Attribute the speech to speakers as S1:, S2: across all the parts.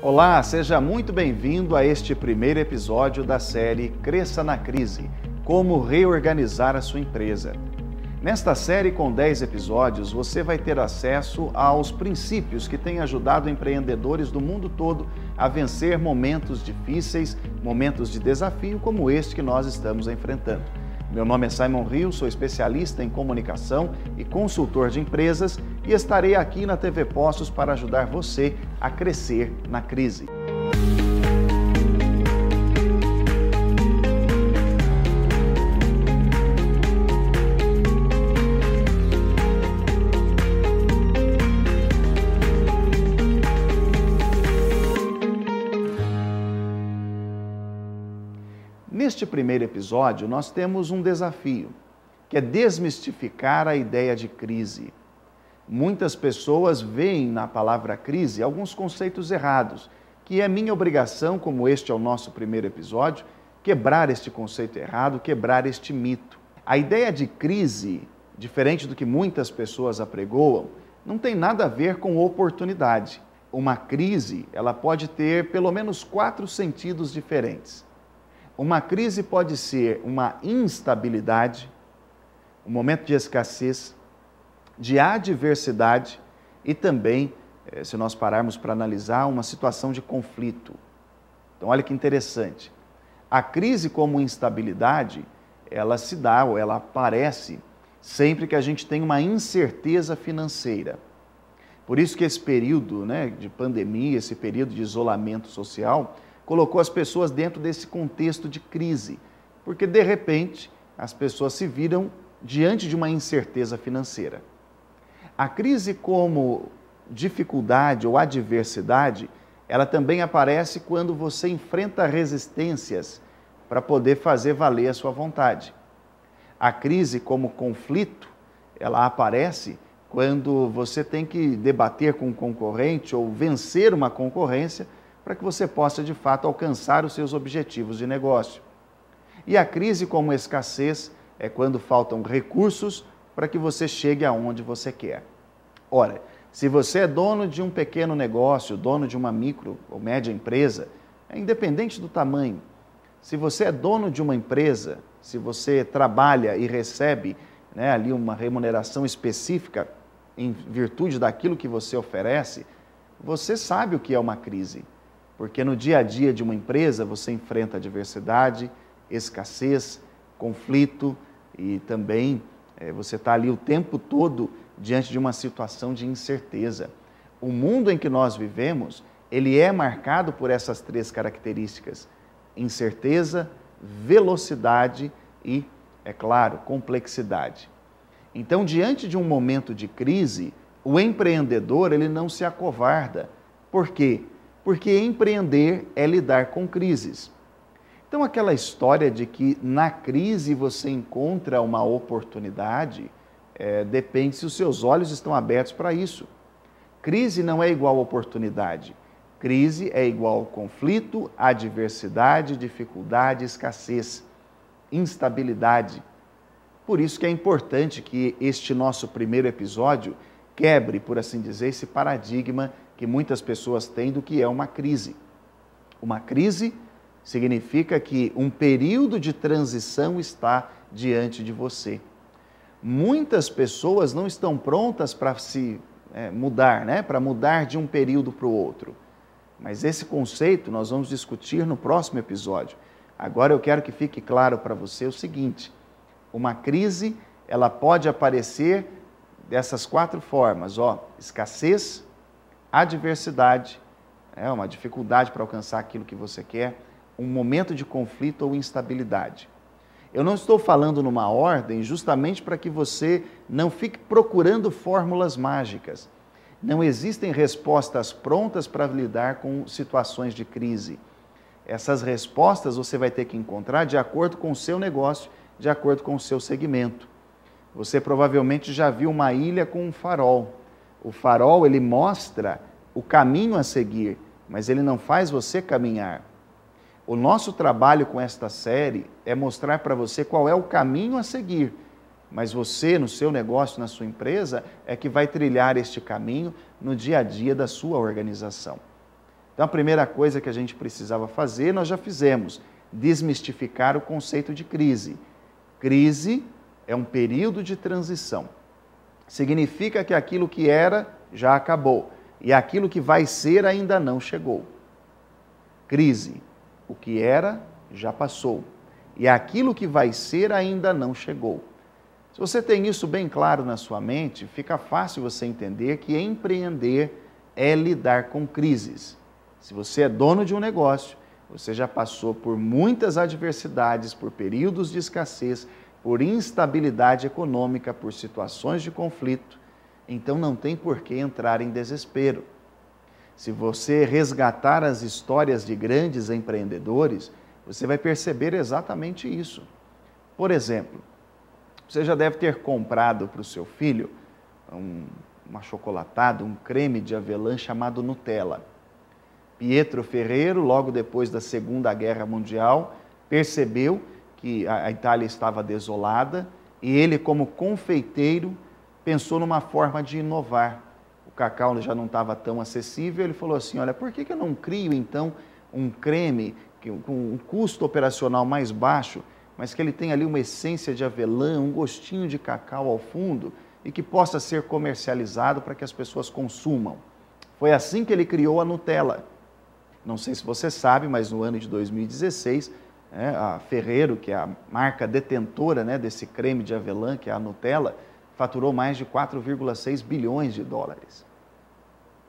S1: Olá, seja muito bem-vindo a este primeiro episódio da série Cresça na Crise, como reorganizar a sua empresa. Nesta série com 10 episódios, você vai ter acesso aos princípios que têm ajudado empreendedores do mundo todo a vencer momentos difíceis, momentos de desafio como este que nós estamos enfrentando. Meu nome é Simon Rios, sou especialista em comunicação e consultor de empresas e estarei aqui na TV Postos para ajudar você a crescer na crise. Neste primeiro episódio, nós temos um desafio, que é desmistificar a ideia de crise. Muitas pessoas veem na palavra crise alguns conceitos errados, que é minha obrigação, como este é o nosso primeiro episódio, quebrar este conceito errado, quebrar este mito. A ideia de crise, diferente do que muitas pessoas apregoam, não tem nada a ver com oportunidade. Uma crise, ela pode ter pelo menos 4 sentidos diferentes. Uma crise pode ser uma instabilidade, um momento de escassez, de adversidade e também, se nós pararmos para analisar, uma situação de conflito. Então, olha que interessante. A crise como instabilidade, ela se dá ou ela aparece sempre que a gente tem uma incerteza financeira. Por isso que esse período, de pandemia, esse período de isolamento social, colocou as pessoas dentro desse contexto de crise, porque de repente as pessoas se viram diante de uma incerteza financeira. A crise como dificuldade ou adversidade, ela também aparece quando você enfrenta resistências para poder fazer valer a sua vontade. A crise como conflito, ela aparece quando você tem que debater com um concorrente ou vencer uma concorrência para que você possa, de fato, alcançar os seus objetivos de negócio. E a crise como escassez é quando faltam recursos para que você chegue aonde você quer. Ora, se você é dono de um pequeno negócio, dono de uma micro ou média empresa, é independente do tamanho. Se você é dono de uma empresa, se você trabalha e recebe ali uma remuneração específica em virtude daquilo que você oferece, você sabe o que é uma crise. Porque no dia a dia de uma empresa você enfrenta adversidade, escassez, conflito e também você está ali o tempo todo diante de uma situação de incerteza. O mundo em que nós vivemos, ele é marcado por essas 3 características: incerteza, velocidade e, é claro, complexidade. Então, diante de um momento de crise, o empreendedor ele não se acovarda. Por quê? Porque empreender é lidar com crises. Então, aquela história de que na crise você encontra uma oportunidade, depende se os seus olhos estão abertos para isso. Crise não é igual a oportunidade. Crise é igual a conflito, adversidade, dificuldade, escassez, instabilidade. Por isso que é importante que este nosso primeiro episódio quebre, por assim dizer, esse paradigma que muitas pessoas têm do que é uma crise. Uma crise significa que um período de transição está diante de você. Muitas pessoas não estão prontas para se mudar, para mudar de um período para o outro. Mas esse conceito nós vamos discutir no próximo episódio. Agora eu quero que fique claro para você o seguinte: uma crise, ela pode aparecer dessas 4 formas, escassez, adversidade, uma dificuldade para alcançar aquilo que você quer, um momento de conflito ou instabilidade. Eu não estou falando numa ordem justamente para que você não fique procurando fórmulas mágicas. Não existem respostas prontas para lidar com situações de crise. Essas respostas você vai ter que encontrar de acordo com o seu negócio, de acordo com o seu segmento. Você provavelmente já viu uma ilha com um farol. O farol, ele mostra o caminho a seguir, mas ele não faz você caminhar. O nosso trabalho com esta série é mostrar para você qual é o caminho a seguir, mas você, no seu negócio, na sua empresa, é que vai trilhar este caminho no dia a dia da sua organização. Então, a primeira coisa que a gente precisava fazer, nós já fizemos, desmistificar o conceito de crise. Crise é um período de transição. Significa que aquilo que era já acabou e aquilo que vai ser ainda não chegou. Crise, o que era já passou e aquilo que vai ser ainda não chegou. Se você tem isso bem claro na sua mente, fica fácil você entender que empreender é lidar com crises. Se você é dono de um negócio, você já passou por muitas adversidades, por períodos de escassez, por instabilidade econômica, por situações de conflito, então não tem por que entrar em desespero. Se você resgatar as histórias de grandes empreendedores, você vai perceber exatamente isso. Por exemplo, você já deve ter comprado para o seu filho uma chocolatada, um creme de avelã chamado Nutella. Pietro Ferrero, logo depois da Segunda Guerra Mundial, percebeu que a Itália estava desolada e ele, como confeiteiro, pensou numa forma de inovar. O cacau já não estava tão acessível, ele falou assim, olha, por que eu não crio então um creme com um custo operacional mais baixo, mas que ele tenha ali uma essência de avelã, um gostinho de cacau ao fundo e que possa ser comercializado para que as pessoas consumam. Foi assim que ele criou a Nutella. Não sei se você sabe, mas no ano de 2016, a Ferrero, que é a marca detentora desse creme de avelã, que é a Nutella, faturou mais de 4,6 bilhões de dólares.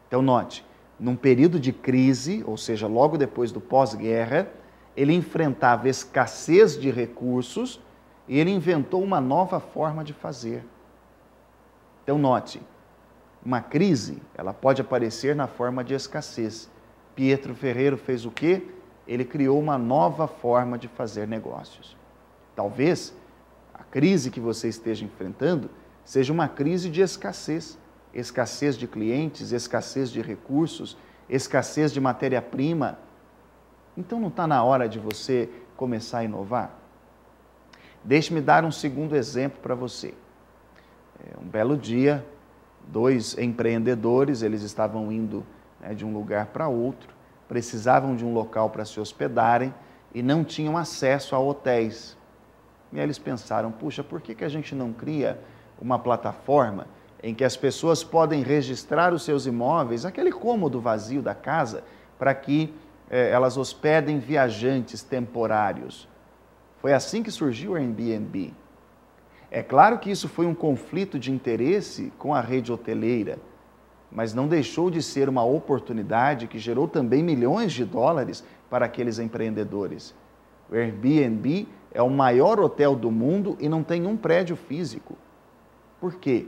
S1: Então, note, num período de crise, ou seja, logo depois do pós-guerra, ele enfrentava escassez de recursos e ele inventou uma nova forma de fazer. Então, note, uma crise, ela pode aparecer na forma de escassez. Pietro Ferrero fez o quê? Ele criou uma nova forma de fazer negócios. Talvez a crise que você esteja enfrentando seja uma crise de escassez. Escassez de clientes, escassez de recursos, escassez de matéria-prima. Então não está na hora de você começar a inovar? Deixe-me dar um segundo exemplo para você. Um belo dia, dois empreendedores, eles estavam indo de um lugar para outro, precisavam de um local para se hospedarem e não tinham acesso a hotéis. E aí eles pensaram, puxa, por que a gente não cria uma plataforma em que as pessoas podem registrar os seus imóveis, aquele cômodo vazio da casa, para que elas hospedem viajantes temporários? Foi assim que surgiu o Airbnb. É claro que isso foi um conflito de interesse com a rede hoteleira, mas não deixou de ser uma oportunidade que gerou também milhões de dólares para aqueles empreendedores. O Airbnb é o maior hotel do mundo e não tem um prédio físico. Por quê?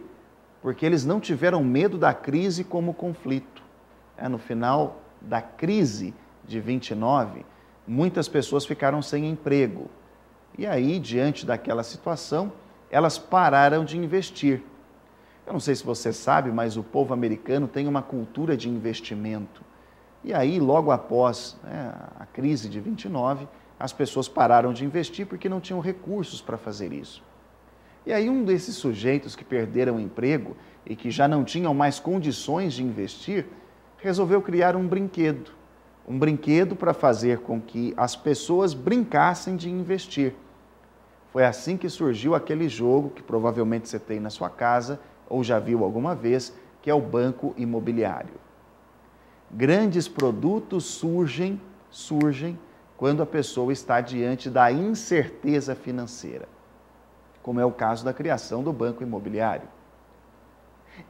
S1: Porque eles não tiveram medo da crise como conflito. No final da crise de 29, muitas pessoas ficaram sem emprego. E aí, diante daquela situação, elas pararam de investir. Eu não sei se você sabe, mas o povo americano tem uma cultura de investimento. E aí, logo após a crise de 29, as pessoas pararam de investir porque não tinham recursos para fazer isso. E aí, um desses sujeitos que perderam o emprego e que já não tinham mais condições de investir, resolveu criar um brinquedo. Um brinquedo para fazer com que as pessoas brincassem de investir. Foi assim que surgiu aquele jogo que provavelmente você tem na sua casa, ou já viu alguma vez, que é o banco imobiliário. Grandes produtos surgem quando a pessoa está diante da incerteza financeira, como é o caso da criação do banco imobiliário.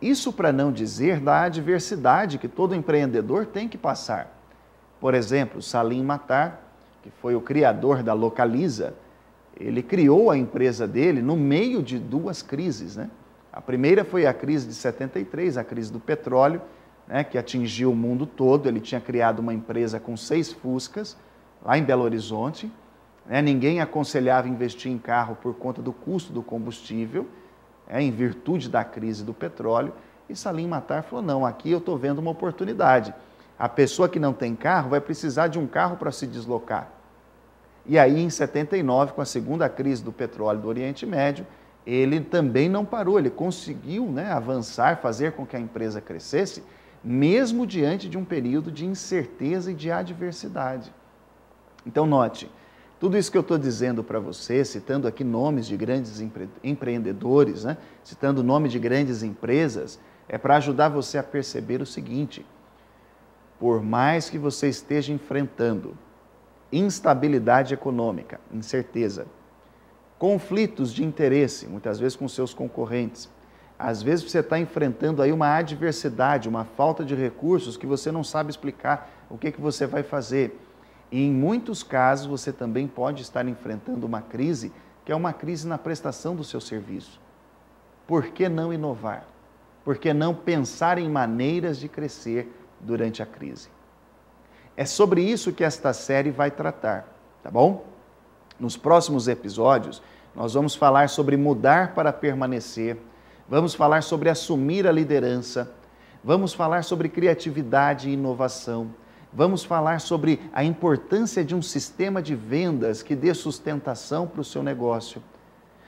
S1: Isso para não dizer da adversidade que todo empreendedor tem que passar. Por exemplo, Salim Matar, que foi o criador da Localiza, ele criou a empresa dele no meio de duas crises, A primeira foi a crise de 73, a crise do petróleo, que atingiu o mundo todo. Ele tinha criado uma empresa com 6 Fuscas, lá em Belo Horizonte. Ninguém aconselhava investir em carro por conta do custo do combustível, em virtude da crise do petróleo. E Salim Matar falou, não, aqui eu estou vendo uma oportunidade. A pessoa que não tem carro vai precisar de um carro para se deslocar. E aí, em 79, com a segunda crise do petróleo do Oriente Médio, ele também não parou, ele conseguiu avançar, fazer com que a empresa crescesse, mesmo diante de um período de incerteza e de adversidade. Então note, tudo isso que eu estou dizendo para você, citando aqui nomes de grandes empreendedores, né? Citando o nome de grandes empresas, é para ajudar você a perceber o seguinte: por mais que você esteja enfrentando instabilidade econômica, incerteza, conflitos de interesse, muitas vezes com seus concorrentes, às vezes você está enfrentando aí uma adversidade, uma falta de recursos que você não sabe explicar o que você vai fazer. E em muitos casos você também pode estar enfrentando uma crise, que é uma crise na prestação do seu serviço. Por que não inovar? Por que não pensar em maneiras de crescer durante a crise? É sobre isso que esta série vai tratar, tá bom? Nos próximos episódios, nós vamos falar sobre mudar para permanecer, vamos falar sobre assumir a liderança, vamos falar sobre criatividade e inovação, vamos falar sobre a importância de um sistema de vendas que dê sustentação para o seu negócio.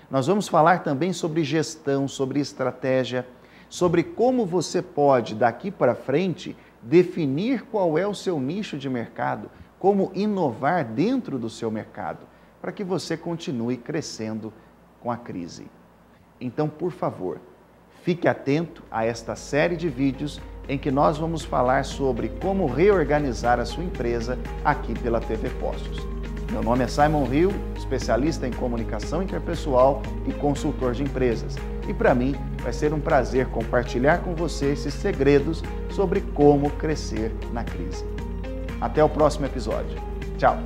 S1: Nós vamos falar também sobre gestão, sobre estratégia, sobre como você pode, daqui para frente, definir qual é o seu nicho de mercado, como inovar dentro do seu mercado, para que você continue crescendo com a crise. Então, por favor, fique atento a esta série de vídeos em que nós vamos falar sobre como reorganizar a sua empresa aqui pela TV Postos. Meu nome é Simon Hill, especialista em comunicação interpessoal e consultor de empresas. E para mim vai ser um prazer compartilhar com você esses segredos sobre como crescer na crise. Até o próximo episódio. Tchau!